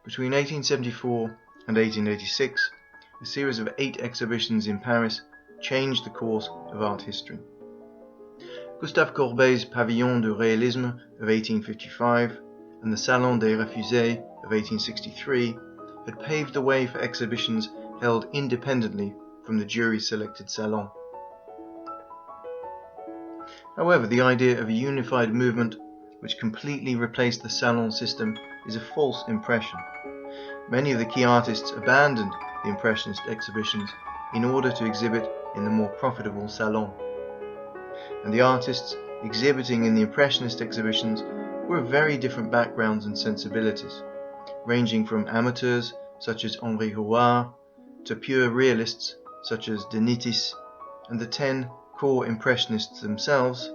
Between 1874 and 1886, a series of 8 exhibitions in Paris changed the course of art history. Gustave Courbet's Pavillon du Realisme of 1855 and the Salon des Refusés of 1863 had paved the way for exhibitions held independently from the jury-selected salon. However, the idea of a unified movement which completely replaced the salon system is a false impression. Many of the key artists abandoned the Impressionist exhibitions in order to exhibit in the more profitable salon. And the artists exhibiting in the Impressionist exhibitions were of very different backgrounds and sensibilities, ranging from amateurs such as Henri Houard to pure realists such as de Nittis and the 10 core Impressionists themselves,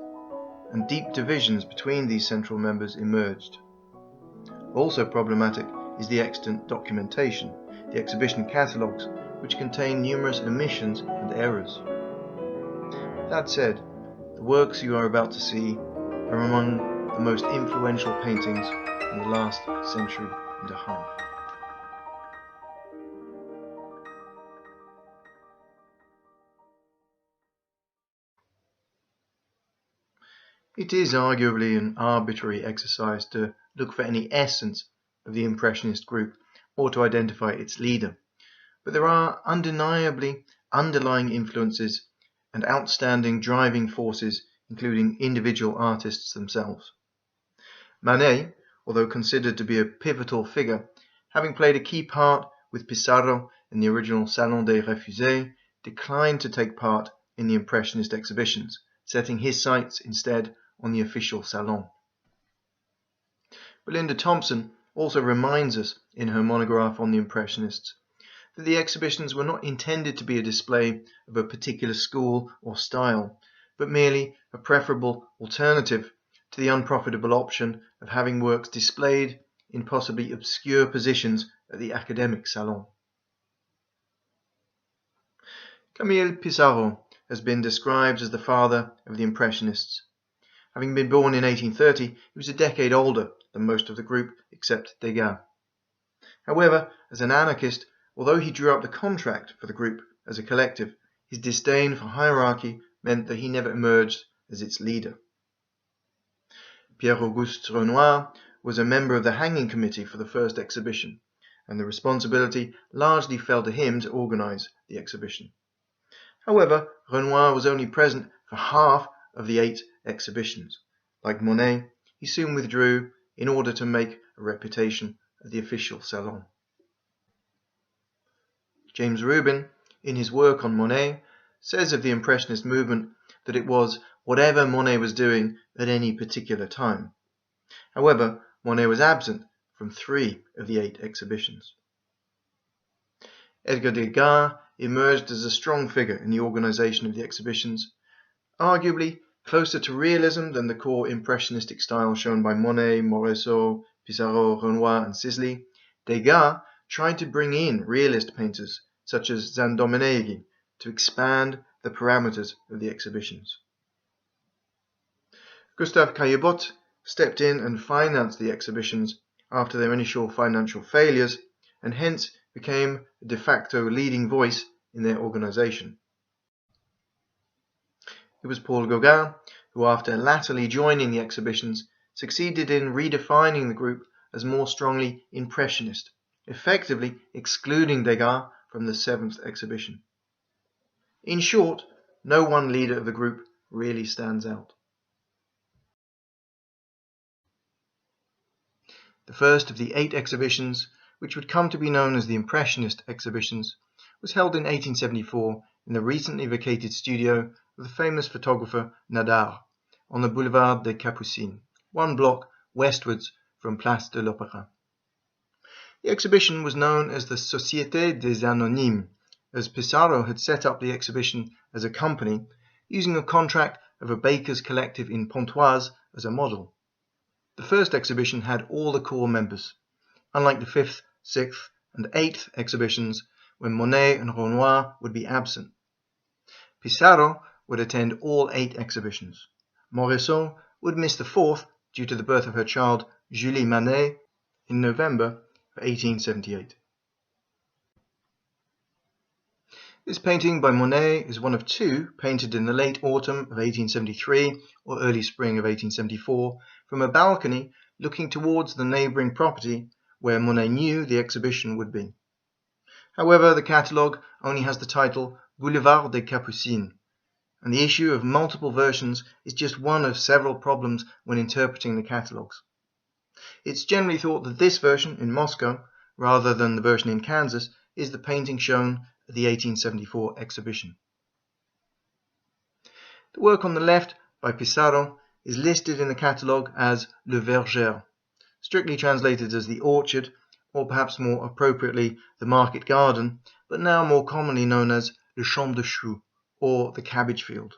and deep divisions between these central members emerged. Also problematic is the extant documentation, the exhibition catalogues, which contain numerous omissions and errors. That said, the works you are about to see are among the most influential paintings in the last century and a half. It is arguably an arbitrary exercise to look for any essence of the Impressionist group or to identify its leader, but there are undeniably underlying influences and outstanding driving forces, including individual artists themselves. Manet, although considered to be a pivotal figure, having played a key part with Pissarro in the original Salon des Refusés, declined to take part in the Impressionist exhibitions, setting his sights instead on the official salon. Belinda Thompson also reminds us in her monograph on the Impressionists that the exhibitions were not intended to be a display of a particular school or style, but merely a preferable alternative to the unprofitable option of having works displayed in possibly obscure positions at the academic salon. Camille Pissarro has been described as the father of the Impressionists. Having been born in 1830, he was a decade older than most of the group except Degas. However, as an anarchist, although he drew up the contract for the group as a collective, his disdain for hierarchy meant that he never emerged as its leader. Pierre-Auguste Renoir was a member of the hanging committee for the first exhibition, and the responsibility largely fell to him to organize the exhibition. However, Renoir was only present for half of the 8 exhibitions. Like Monet, he soon withdrew in order to make a reputation at the official salon. James Rubin, in his work on Monet, says of the Impressionist movement that it was whatever Monet was doing at any particular time. However, Monet was absent from 3 of the 8 exhibitions. Edgar Degas emerged as a strong figure in the organization of the exhibitions, arguably closer to realism than the core impressionistic style shown by Monet, Morisot, Pissarro, Renoir and Sisley. Degas tried to bring in realist painters such as Zandomeneghi to expand the parameters of the exhibitions. Gustave Caillebotte stepped in and financed the exhibitions after their initial financial failures, and hence became a de facto leading voice in their organization. It was Paul Gauguin who, after latterly joining the exhibitions, succeeded in redefining the group as more strongly impressionist, effectively excluding Degas from the 7th exhibition. In short, no one leader of the group really stands out. The first of the 8 exhibitions, which would come to be known as the Impressionist exhibitions, was held in 1874 in the recently vacated studio of the famous photographer Nadar on the Boulevard des Capucines, 1 block westwards from Place de l'Opéra. The exhibition was known as the Société des Anonymes, as Pissarro had set up the exhibition as a company, using a contract of a bakers' collective in Pontoise as a model. The first exhibition had all the core members, unlike the 5th, 6th and 8th exhibitions when Monet and Renoir would be absent. Pissarro would attend all 8 exhibitions. Morisot would miss the 4th due to the birth of her child Julie Manet in November, of 1878. This painting by Monet is one of two painted in the late autumn of 1873 or early spring of 1874 from a balcony looking towards the neighbouring property where Monet knew the exhibition would be. However, the catalogue only has the title Boulevard des Capucines, and the issue of multiple versions is just one of several problems when interpreting the catalogues. It's generally thought that this version in Moscow, rather than the version in Kansas, is the painting shown at the 1874 exhibition. The work on the left by Pissarro is listed in the catalogue as Le Verger, strictly translated as the orchard, or perhaps more appropriately the market garden, but now more commonly known as Le Champ de Choux, or the cabbage field.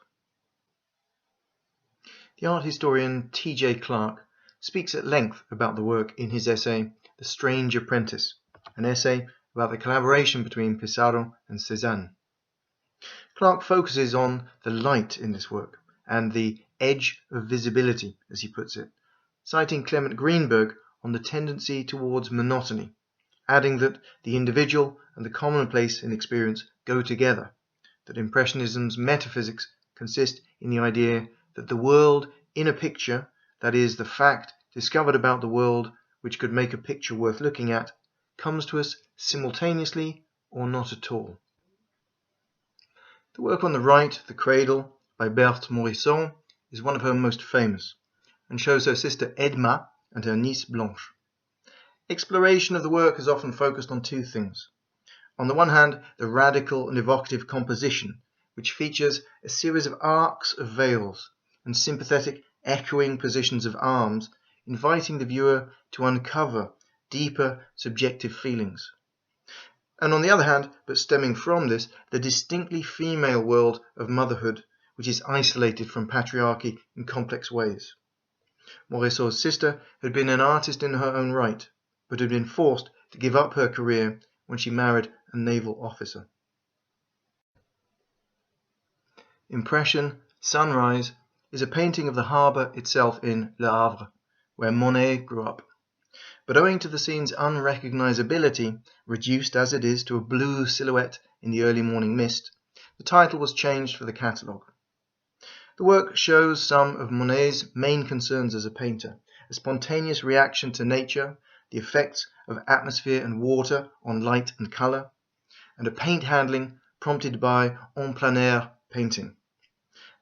The art historian T.J. Clark speaks at length about the work in his essay The Strange Apprentice, an essay about the collaboration between Pissarro and Cézanne. Clark focuses on the light in this work and the edge of visibility, as he puts it, citing Clement Greenberg on the tendency towards monotony, adding that the individual and the commonplace in experience go together, that Impressionism's metaphysics consist in the idea that the world in a picture, that is, the fact discovered about the world which could make a picture worth looking at, comes to us simultaneously or not at all. The work on the right, The Cradle, by Berthe Morisot, is one of her most famous, and shows her sister Edma and her niece Blanche. Exploration of the work has often focused on two things. On the one hand, the radical and evocative composition, which features a series of arcs of veils and sympathetic echoing positions of arms, inviting the viewer to uncover deeper subjective feelings. And on the other hand, but stemming from this, the distinctly female world of motherhood, which is isolated from patriarchy in complex ways. Morisot's sister had been an artist in her own right, but had been forced to give up her career when she married a naval officer. Impression, Sunrise, is a painting of the harbour itself in Le Havre, where Monet grew up. But owing to the scene's unrecognizability, reduced as it is to a blue silhouette in the early morning mist, the title was changed for the catalogue. The work shows some of Monet's main concerns as a painter, a spontaneous reaction to nature, the effects of atmosphere and water on light and colour, and a paint handling prompted by en plein air painting.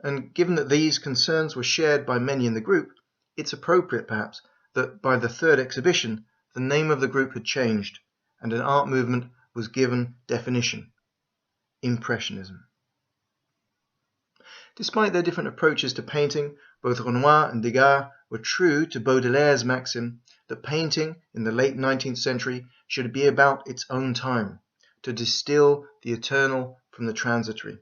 And given that these concerns were shared by many in the group, it's appropriate perhaps that by the third exhibition the name of the group had changed and an art movement was given definition: Impressionism. Despite their different approaches to painting, both Renoir and Degas were true to Baudelaire's maxim that painting in the late 19th century should be about its own time, to distill the eternal from the transitory,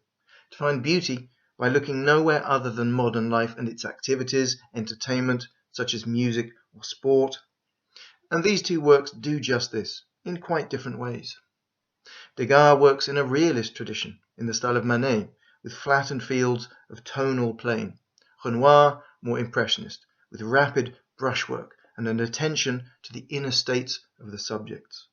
to find beauty by looking nowhere other than modern life and its activities, entertainment, such as music or sport. And these two works do just this, in quite different ways. Degas works in a realist tradition, in the style of Manet, with flattened fields of tonal plane. Renoir, more impressionist, with rapid brushwork and an attention to the inner states of the subjects.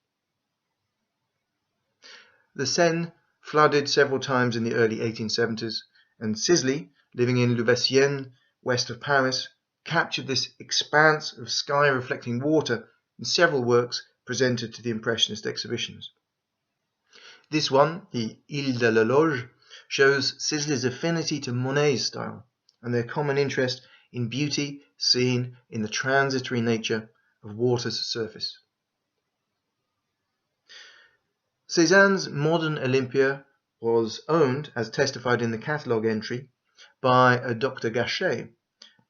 The Seine flooded several times in the early 1870s, and Sisley, living in Louveciennes, west of Paris, captured this expanse of sky-reflecting water in several works presented to the Impressionist exhibitions. This one, the Ile de la Loge, shows Sisley's affinity to Monet's style and their common interest in beauty seen in the transitory nature of water's surface. Cézanne's modern Olympia was owned, as testified in the catalogue entry, by a Dr. Gachet,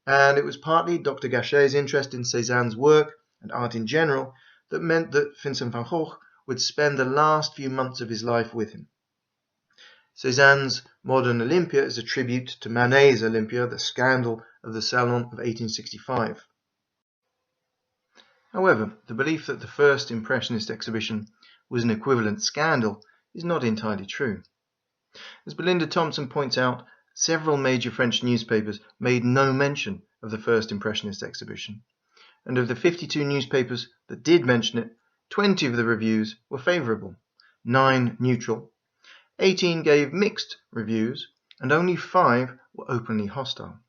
and it was partly Dr. Gachet's interest in Cézanne's work and art in general that meant that Vincent van Gogh would spend the last few months of his life with him. Cézanne's modern Olympia is a tribute to Manet's Olympia, the scandal of the Salon of 1865. However, the belief that the first Impressionist exhibition was an equivalent scandal is not entirely true. As Belinda Thompson points out, several major French newspapers made no mention of the first Impressionist exhibition, and of the 52 newspapers that did mention it, 20 of the reviews were favourable, 9 neutral, 18 gave mixed reviews, and only 5 were openly hostile.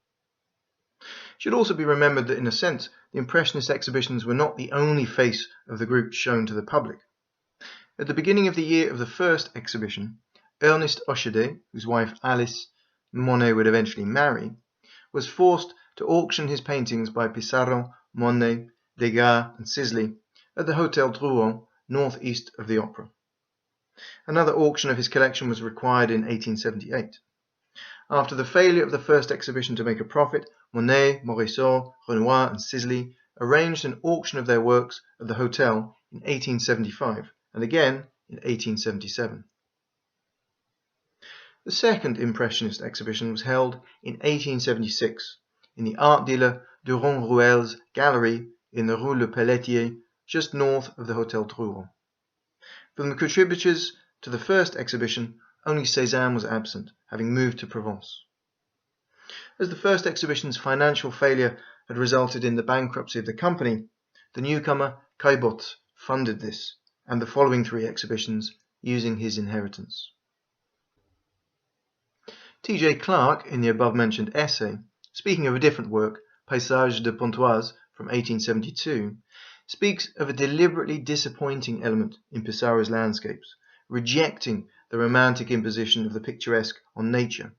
It should also be remembered that in a sense, the Impressionist exhibitions were not the only face of the group shown to the public. At the beginning of the year of the first exhibition, Ernest Ochedé, whose wife Alice Monet would eventually marry, was forced to auction his paintings by Pissarro, Monet, Degas and Sisley at the Hotel Drouot, northeast of the Opera. Another auction of his collection was required in 1878. After the failure of the first exhibition to make a profit, Monet, Morisot, Renoir and Sisley arranged an auction of their works at the hotel in 1875 and again in 1877. The second Impressionist exhibition was held in 1876 in the art dealer Durand-Ruel's gallery in the Rue Le Pelletier, just north of the Hotel Drouot. From the contributors to the first exhibition, only Cézanne was absent, having moved to Provence. As the first exhibition's financial failure had resulted in the bankruptcy of the company, the newcomer Caillebotte funded this and the following 3 exhibitions using his inheritance. T.J. Clarke, in the above-mentioned essay, speaking of a different work, Paysage de Pontoise from 1872, speaks of a deliberately disappointing element in Pissarro's landscapes, rejecting the romantic imposition of the picturesque on nature.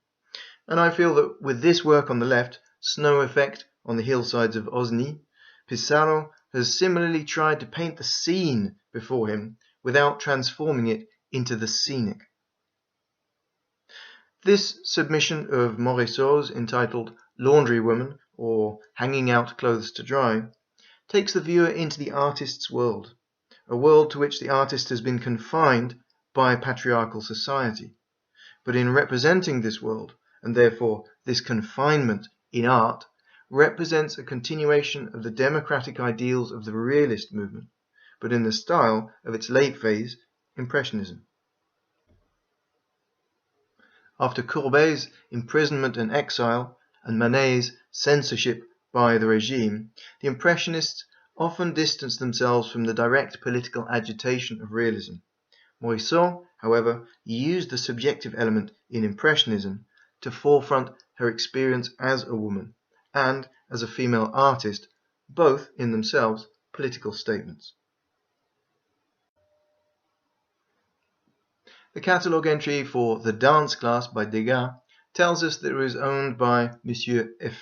And I feel that with this work on the left, Snow Effect on the hillsides of Osny, Pissarro has similarly tried to paint the scene before him without transforming it into the scenic. This submission of Morisot's, entitled Laundry Woman, or Hanging Out Clothes to Dry, takes the viewer into the artist's world, a world to which the artist has been confined by patriarchal society. But in representing this world, and therefore this confinement in art, represents a continuation of the democratic ideals of the realist movement, but in the style of its late phase, Impressionism. After Courbet's imprisonment and exile, and Manet's censorship by the regime, the Impressionists often distanced themselves from the direct political agitation of realism. Morisot, however, used the subjective element in Impressionism to forefront her experience as a woman and as a female artist, both in themselves political statements. The catalogue entry for The Dance Class by Degas tells us that it was owned by Monsieur F.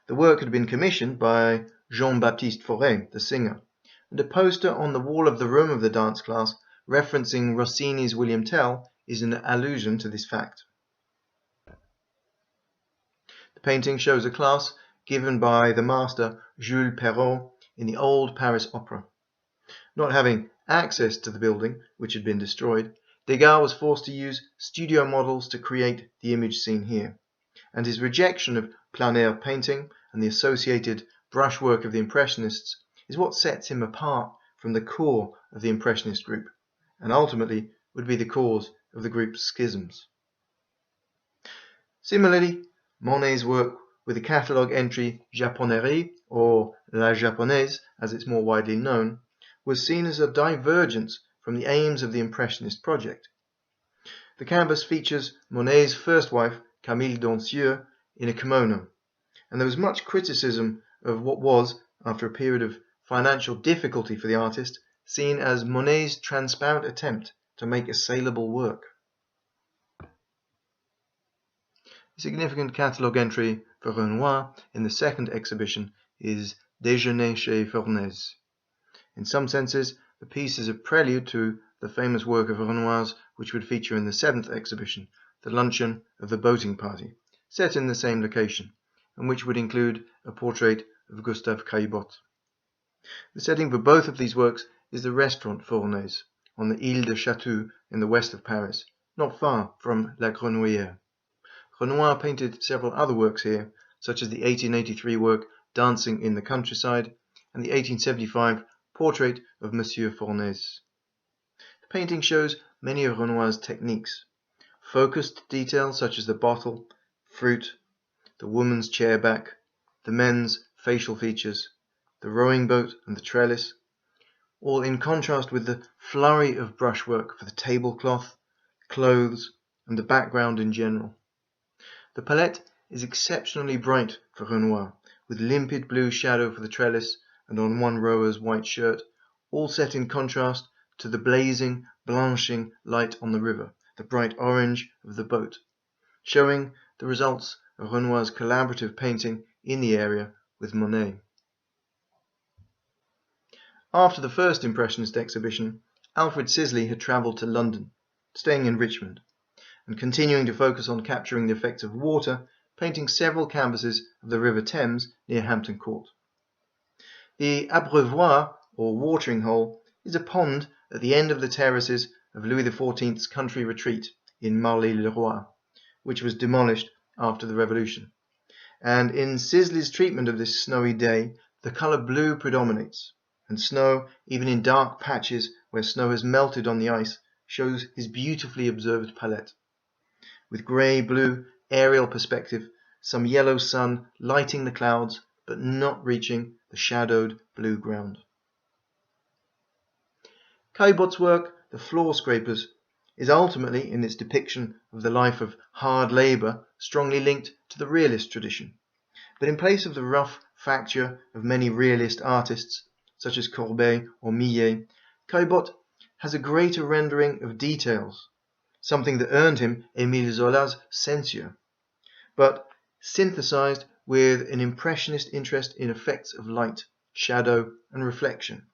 The work had been commissioned by Jean-Baptiste Fauré, the singer, and a poster on the wall of the room of the dance class referencing Rossini's William Tell is an allusion to this fact. The painting shows a class given by the master Jules Perrault in the old Paris Opera. Not having access to the building, which had been destroyed, Degas was forced to use studio models to create the image seen here, and his rejection of plein air painting and the associated brushwork of the Impressionists is what sets him apart from the core of the Impressionist group, and ultimately would be the cause of the group's schisms. Similarly, Monet's work with the catalogue entry Japonerie, or La Japonaise as it's more widely known, was seen as a divergence from the aims of the Impressionist project. The canvas features Monet's first wife, Camille Dancieux, in a kimono, and there was much criticism of what was, after a period of financial difficulty for the artist, seen as Monet's transparent attempt to make a saleable work. A significant catalogue entry for Renoir in the second exhibition is Déjeuner chez Fornez. In some senses, the piece is a prelude to the famous work of Renoir's which would feature in the seventh exhibition, The Luncheon of the Boating Party, set in the same location, and which would include a portrait of Gustave Caillebotte. The setting for both of these works is the restaurant Fornez, on the Ile de Chatou in the west of Paris, not far from La Grenouillère. Renoir painted several other works here, such as the 1883 work Dancing in the Countryside and the 1875 portrait of Monsieur Fornez. The painting shows many of Renoir's techniques. Focused details such as the bottle, fruit, the woman's chair back, the men's facial features, the rowing boat and the trellis, all in contrast with the flurry of brushwork for the tablecloth, clothes, and the background in general. The palette is exceptionally bright for Renoir, with limpid blue shadow for the trellis and on one rower's white shirt, all set in contrast to the blazing, blanching light on the river, the bright orange of the boat, showing the results of Renoir's collaborative painting in the area with Monet. After the first Impressionist exhibition, Alfred Sisley had travelled to London, staying in Richmond, and continuing to focus on capturing the effects of water, painting several canvases of the River Thames near Hampton Court. The abreuvoir, or watering hole, is a pond at the end of the terraces of Louis XIV's country retreat in Marly-le-Roi, which was demolished after the Revolution. And in Sisley's treatment of this snowy day, the colour blue predominates, and snow, even in dark patches where snow has melted on the ice, shows his beautifully observed palette. With grey-blue aerial perspective, some yellow sun lighting the clouds but not reaching the shadowed blue ground. Caillebot's work, The Floor Scrapers, is ultimately, in its depiction of the life of hard labour, strongly linked to the realist tradition. But in place of the rough facture of many realist artists, such as Courbet or Millet, Caillebot has a greater rendering of details, something that earned him Émile Zola's censure, but synthesized with an impressionist interest in effects of light, shadow, and reflection.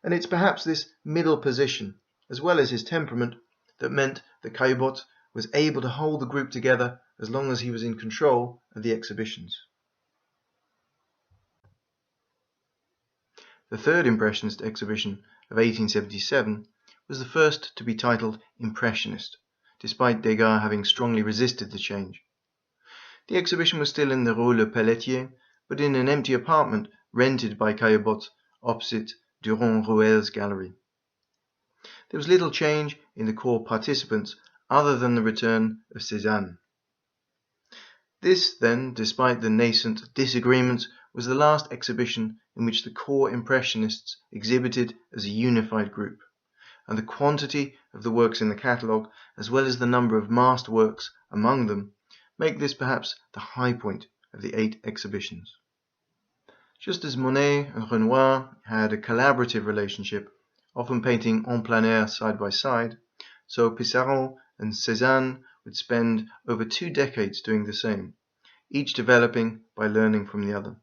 And it's perhaps this middle position, as well as his temperament, that meant that Caillebot was able to hold the group together as long as he was in control of the exhibitions. The third Impressionist exhibition of 1877 was the first to be titled Impressionist, despite Degas having strongly resisted the change. The exhibition was still in the Rue Le Pelletier, but in an empty apartment rented by Caillebot opposite Durand-Ruel's gallery. There was little change in the core participants other than the return of Cézanne. This, then, despite the nascent disagreements, was the last exhibition in which the core Impressionists exhibited as a unified group, and the quantity of the works in the catalogue, as well as the number of master works among them, make this perhaps the high point of the 8 exhibitions. Just as Monet and Renoir had a collaborative relationship, often painting en plein air side by side, so Pissarro and Cézanne would spend over 2 decades doing the same, each developing by learning from the other.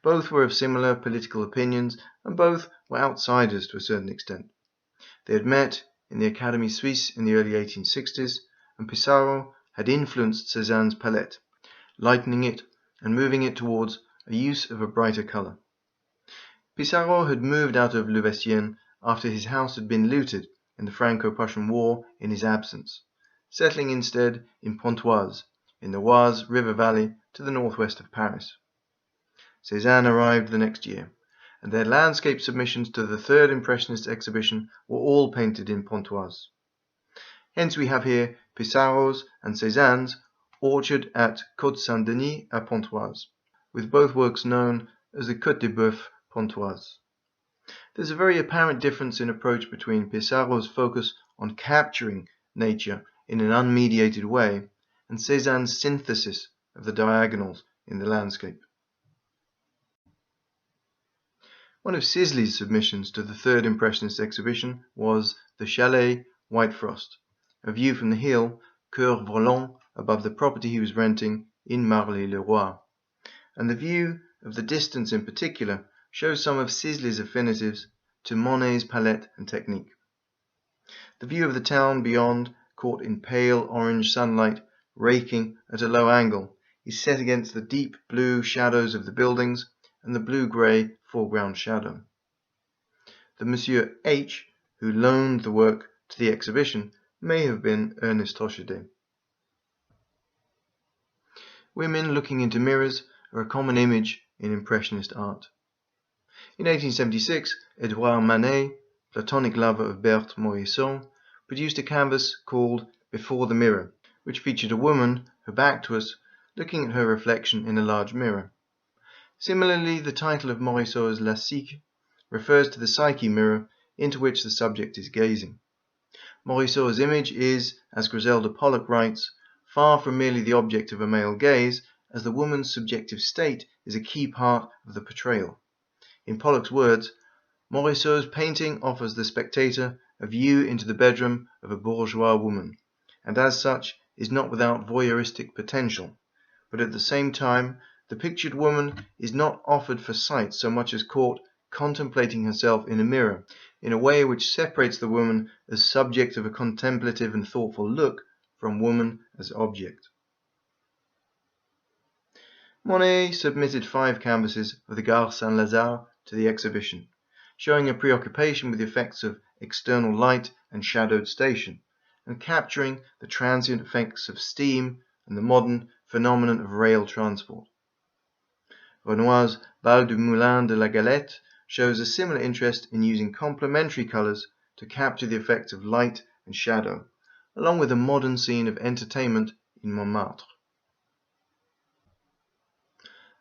Both were of similar political opinions, and both were outsiders to a certain extent. They had met in the Académie Suisse in the early 1860s, and Pissarro had influenced Cézanne's palette, lightening it and moving it towards a use of a brighter colour. Pissarro had moved out of Louveciennes after his house had been looted in the Franco-Prussian War in his absence, settling instead in Pontoise, in the Oise river valley to the northwest of Paris. Cézanne arrived the next year, and their landscape submissions to the third Impressionist exhibition were all painted in Pontoise. Hence we have here Pissarro's and Cézanne's orchard at Côte Saint-Denis à Pontoise, with both works known as the Côte des Bœufs Pontoise. There is a very apparent difference in approach between Pissarro's focus on capturing nature in an unmediated way and Cézanne's synthesis of the diagonals in the landscape. One of Sisley's submissions to the third Impressionist exhibition was The Chalet, White Frost, a view from the hill Coeur Volant above the property he was renting in Marly-le-Roi, and the view of the distance in particular shows some of Sisley's affinities to Monet's palette and technique. The view of the town beyond, caught in pale orange sunlight, raking at a low angle, is set against the deep blue shadows of the buildings and the blue-grey foreground shadow. The Monsieur H., who loaned the work to the exhibition, may have been Ernest Rochedet. Women looking into mirrors are a common image in Impressionist art. In 1876, Edouard Manet, platonic lover of Berthe Morisot, produced a canvas called Before the Mirror, which featured a woman, her back to us, looking at her reflection in a large mirror. Similarly, the title of Morisot's La Psyche refers to the psyche mirror into which the subject is gazing. Morisot's image is, as Griselda Pollock writes, far from merely the object of a male gaze, as the woman's subjective state is a key part of the portrayal. In Pollock's words, Morisot's painting offers the spectator a view into the bedroom of a bourgeois woman, and as such is not without voyeuristic potential, but at the same time the pictured woman is not offered for sight so much as caught contemplating herself in a mirror, in a way which separates the woman as subject of a contemplative and thoughtful look from woman as object. Monet submitted 5 canvases of the Gare Saint-Lazare to the exhibition, showing a preoccupation with the effects of external light and shadowed station, and capturing the transient effects of steam and the modern phenomenon of rail transport. Renoir's Bal du Moulin de la Galette shows a similar interest in using complementary colours to capture the effects of light and shadow, along with a modern scene of entertainment in Montmartre.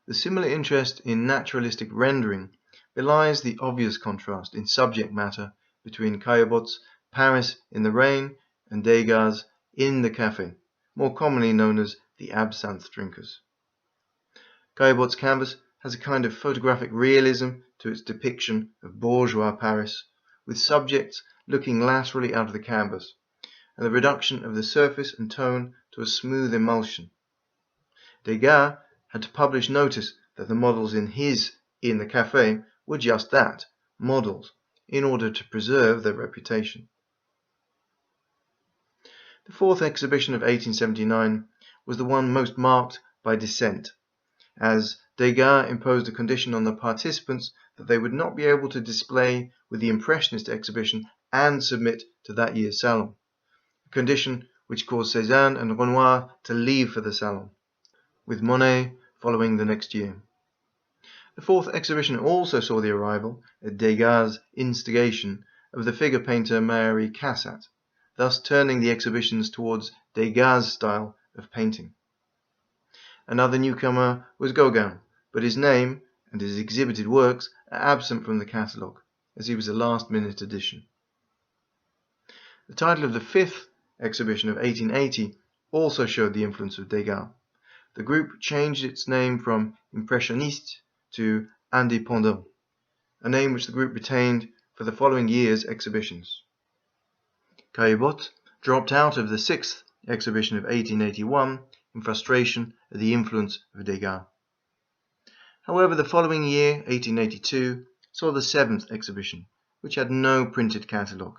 The similar interest in naturalistic rendering belies the obvious contrast in subject matter between Caillebot's Paris in the Rain and Degas' In the Café, more commonly known as The Absinthe Drinkers. Caillebot's canvas has a kind of photographic realism to its depiction of bourgeois Paris, with subjects looking laterally out of the canvas, and the reduction of the surface and tone to a smooth emulsion. Degas had to publish notice that the models in his In the Café were just that, models, in order to preserve their reputation. The 4th exhibition of 1879 was the one most marked by dissent, as Degas imposed a condition on the participants that they would not be able to display with the Impressionist exhibition and submit to that year's Salon, a condition which caused Cézanne and Renoir to leave for the Salon, with Monet following the next year. The 4th exhibition also saw the arrival, at Degas' instigation, of the figure painter Marie Cassatt, thus turning the exhibitions towards Degas' style of painting. Another newcomer was Gauguin, but his name and his exhibited works are absent from the catalogue, as he was a last-minute addition. The title of the 5th exhibition of 1880 also showed the influence of Degas. The group changed its name from Impressionist to Indépendant, a name which the group retained for the following year's exhibitions. Caillebot dropped out of the 6th exhibition of 1881 in frustration at the influence of Degas. However, the following year, 1882, saw the 7th exhibition, which had no printed catalogue.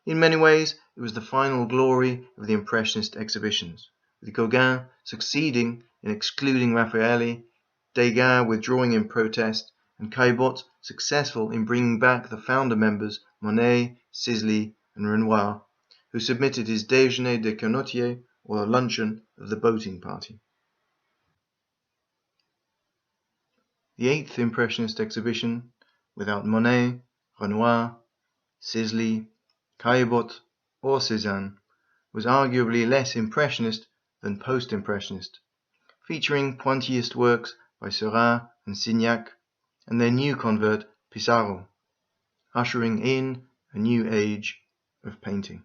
In many ways, it was the final glory of the Impressionist exhibitions, with Gauguin succeeding in excluding Raffaelli, Degas withdrawing in protest, and Caillebot successful in bringing back the founder members Monet, Sisley, and Renoir, who submitted his Déjeuner des Canotiers, or the luncheon of the boating party. The 8th Impressionist exhibition, without Monet, Renoir, Sisley, Caillebot, or Cézanne, was arguably less Impressionist than post-Impressionist, featuring pointillist works by Seurat and Signac, and their new convert Pissarro, ushering in a new age of painting.